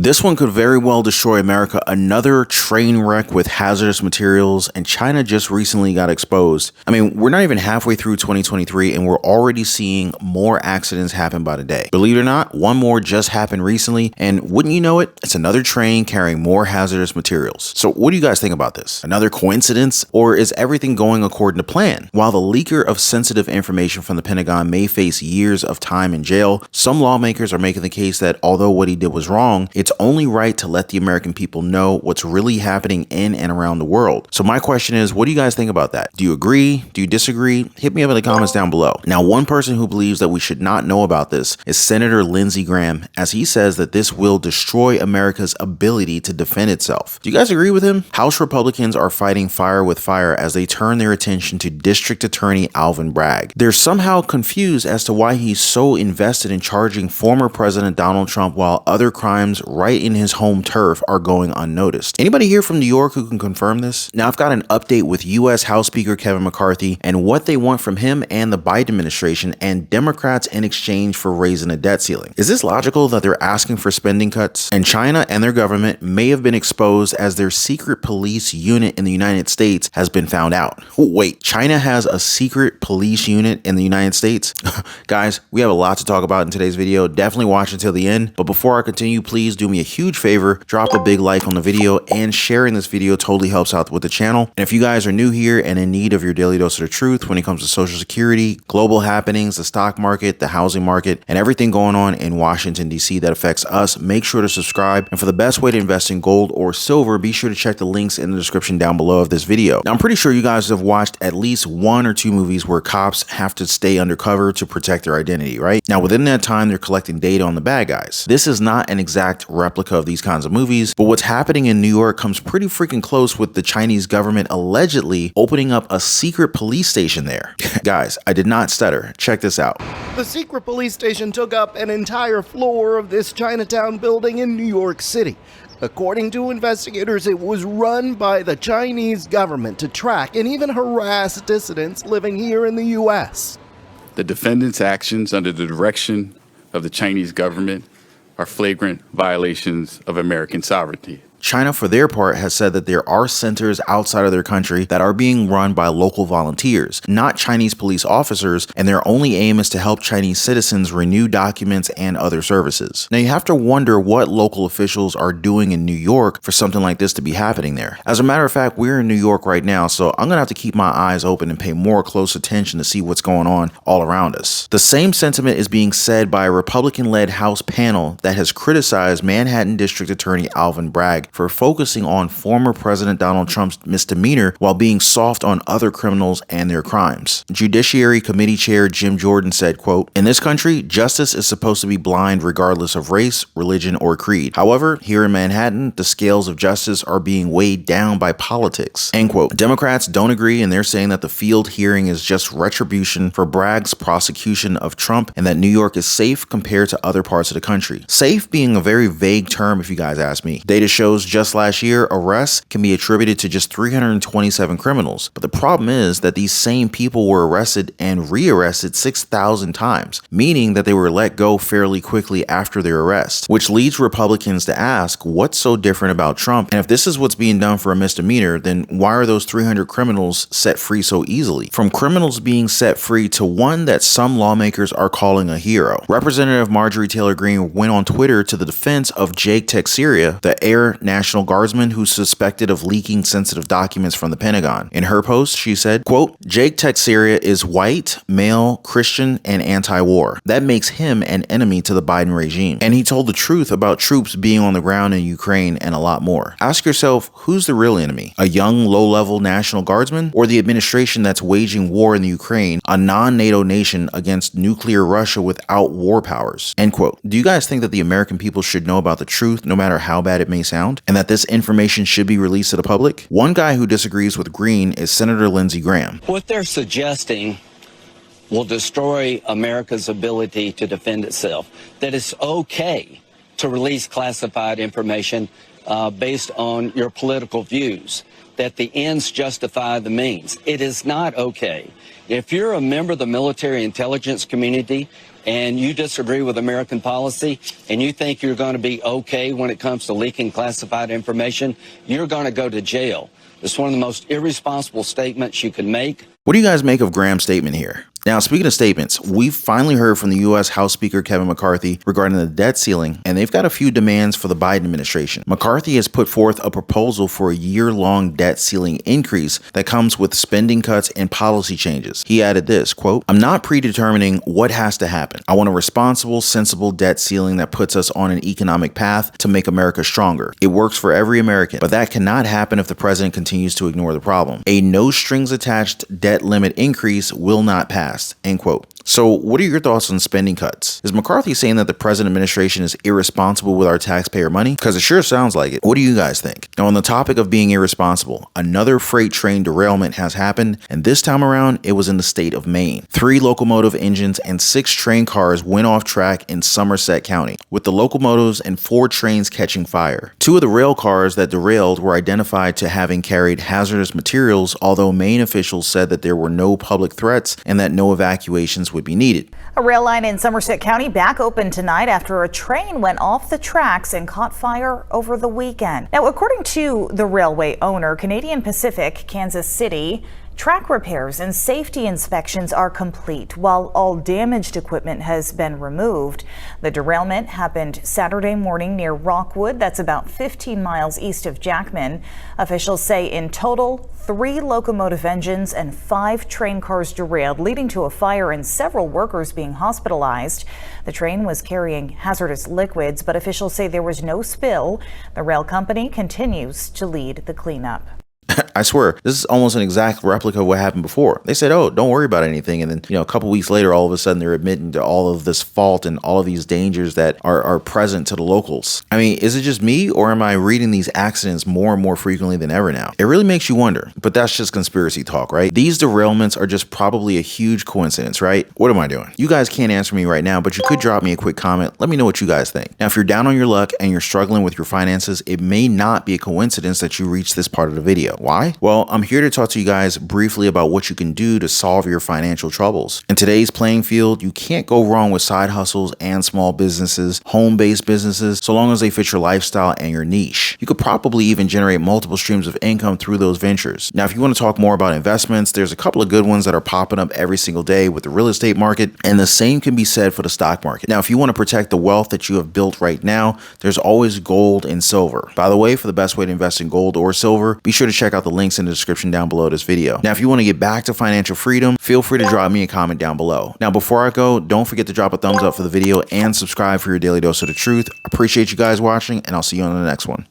This one could very well destroy America, another train wreck with hazardous materials, and China just recently got exposed. I mean, we're not even halfway through 2023 and we're already seeing more accidents happen by the day. Believe it or not, one more just happened recently, and wouldn't you know it, it's another train carrying more hazardous materials. So what do you guys think about this? Another coincidence? Or is everything going according to plan? While the leaker of sensitive information from the Pentagon may face years of time in jail, some lawmakers are making the case that although what he did was wrong, it's only right to let the American people know what's really happening in and around the world. So my question is, what do you guys think about that? Do you agree? Do you disagree? Hit me up in the comments down below. Now, one person who believes that we should not know about this is Senator Lindsey Graham, as he says that this will destroy America's ability to defend itself. Do you guys agree with him? House Republicans are fighting fire with fire as they turn their attention to District Attorney Alvin Bragg. They're somehow confused as to why he's so invested in charging former President Donald Trump while other crimes right in his home turf are going unnoticed. Anybody here from New York who can confirm this? Now, I've got an update with U.S. House Speaker Kevin McCarthy and what they want from him and the Biden administration and Democrats in exchange for raising a debt ceiling. Is this logical that they're asking for spending cuts? And China and their government may have been exposed as their secret police unit in the United States has been found out. Wait, China has a secret police unit in the United States? Guys, we have a lot to talk about in today's video. Definitely watch until the end. But before I continue, please do me a huge favor, drop a big like on the video, and sharing this video totally helps out with the channel. And if you guys are new here and in need of your daily dose of the truth when it comes to Social Security, global happenings, the stock market, the housing market, and everything going on in Washington, D.C. that affects us, make sure to subscribe. And for the best way to invest in gold or silver, be sure to check the links in the description down below of this video. Now, I'm pretty sure you guys have watched at least one or two movies where cops have to stay undercover to protect their identity, right? Now, within that time, they're collecting data on the bad guys. This is not an exact replica of these kinds of movies, but what's happening in New York comes pretty freaking close with the Chinese government allegedly opening up a secret police station there. Guys, I did not stutter. Check this out. The secret police station took up an entire floor of this Chinatown building in New York City. According to investigators, it was run by the Chinese government to track and even harass dissidents living here in the U.S. The defendant's actions under the direction of the Chinese government are flagrant violations of American sovereignty. China, for their part, has said that there are centers outside of their country that are being run by local volunteers, not Chinese police officers, and their only aim is to help Chinese citizens renew documents and other services. Now, you have to wonder what local officials are doing in New York for something like this to be happening there. As a matter of fact, we're in New York right now, so I'm gonna have to keep my eyes open and pay more close attention to see what's going on all around us. The same sentiment is being said by a Republican-led House panel that has criticized Manhattan District Attorney Alvin Bragg for focusing on former President Donald Trump's misdemeanor while being soft on other criminals and their crimes. Judiciary Committee Chair Jim Jordan said, quote, "In this country, justice is supposed to be blind regardless of race, religion, or creed. However, here in Manhattan, the scales of justice are being weighed down by politics." End quote. Democrats don't agree, and they're saying that the field hearing is just retribution for Bragg's prosecution of Trump and that New York is safe compared to other parts of the country. Safe being a very vague term if you guys ask me. Data shows just last year, arrests can be attributed to just 327 criminals. But the problem is that these same people were arrested and rearrested 6,000 times, meaning that they were let go fairly quickly after their arrest, which leads Republicans to ask, what's so different about Trump? And if this is what's being done for a misdemeanor, then why are those 300 criminals set free so easily? From criminals being set free to one that some lawmakers are calling a hero. Representative Marjorie Taylor Greene went on Twitter to the defense of Jake Teixeira, the Air National Guardsman who's suspected of leaking sensitive documents from the Pentagon. In her post, she said, quote, "Jake Teixeira is white, male, Christian, and anti-war. That makes him an enemy to the Biden regime. And he told the truth about troops being on the ground in Ukraine and a lot more. Ask yourself, who's the real enemy? A young, low-level National Guardsman or the administration that's waging war in the Ukraine, a non-NATO nation against nuclear Russia without war powers?" End quote. Do you guys think that the American people should know about the truth no matter how bad it may sound? And that this information should be released to the public? One guy who disagrees with Green is Senator Lindsey Graham. What they're suggesting will destroy America's ability to defend itself. That it's okay to release classified information based on your political views. That the ends justify the means. It is not okay. If you're a member of the military intelligence community and you disagree with American policy, and you think you're going to be okay when it comes to leaking classified information, you're going to go to jail. It's one of the most irresponsible statements you can make. What do you guys make of Graham's statement here? Now, speaking of statements, we've finally heard from the U.S. House Speaker Kevin McCarthy regarding the debt ceiling, and they've got a few demands for the Biden administration. McCarthy has put forth a proposal for a year-long debt ceiling increase that comes with spending cuts and policy changes. He added this, quote, "I'm not predetermining what has to happen. I want a responsible, sensible debt ceiling that puts us on an economic path to make America stronger. It works for every American, but that cannot happen if the president continues to ignore the problem. A no-strings-attached debt limit increase will not pass." End quote. So what are your thoughts on spending cuts? Is McCarthy saying that the present administration is irresponsible with our taxpayer money? Because it sure sounds like it. What do you guys think? Now, on the topic of being irresponsible, another freight train derailment has happened, and this time around, it was in the state of Maine. 3 locomotive engines and 6 train cars went off track in Somerset County, with the locomotives and 4 trains catching fire. 2 of the rail cars that derailed were identified to having carried hazardous materials, although Maine officials said that there were no public threats and that no evacuations would be needed. A rail line in Somerset County back open tonight after a train went off the tracks and caught fire over the weekend. Now, according to the railway owner, Canadian Pacific, Kansas City, track repairs and safety inspections are complete while all damaged equipment has been removed. The derailment happened Saturday morning near Rockwood. That's about 15 miles east of Jackman. Officials say in total, 3 locomotive engines and 5 train cars derailed, leading to a fire and several workers being hospitalized. The train was carrying hazardous liquids, but officials say there was no spill. The rail company continues to lead the cleanup. I swear, this is almost an exact replica of what happened before. They said, oh, don't worry about anything. And then, a couple weeks later, all of a sudden, they're admitting to all of this fault and all of these dangers that are present to the locals. I mean, is it just me, or am I reading these accidents more and more frequently than ever now? It really makes you wonder, but that's just conspiracy talk, right? These derailments are just probably a huge coincidence, right? What am I doing? You guys can't answer me right now, but you could drop me a quick comment. Let me know what you guys think. Now, if you're down on your luck and you're struggling with your finances, it may not be a coincidence that you reached this part of the video. Why? Well, I'm here to talk to you guys briefly about what you can do to solve your financial troubles. In today's playing field, you can't go wrong with side hustles and small businesses, home-based businesses, so long as they fit your lifestyle and your niche. You could probably even generate multiple streams of income through those ventures. Now, if you want to talk more about investments, there's a couple of good ones that are popping up every single day with the real estate market, and the same can be said for the stock market. Now, if you want to protect the wealth that you have built right now, there's always gold and silver. By the way, for the best way to invest in gold or silver, be sure to check out the links in the description down below this video. Now, if you want to get back to financial freedom, feel free to drop me a comment down below. Now, before I go, don't forget to drop a thumbs up for the video and subscribe for your daily dose of the truth. I appreciate you guys watching, and I'll see you on the next one.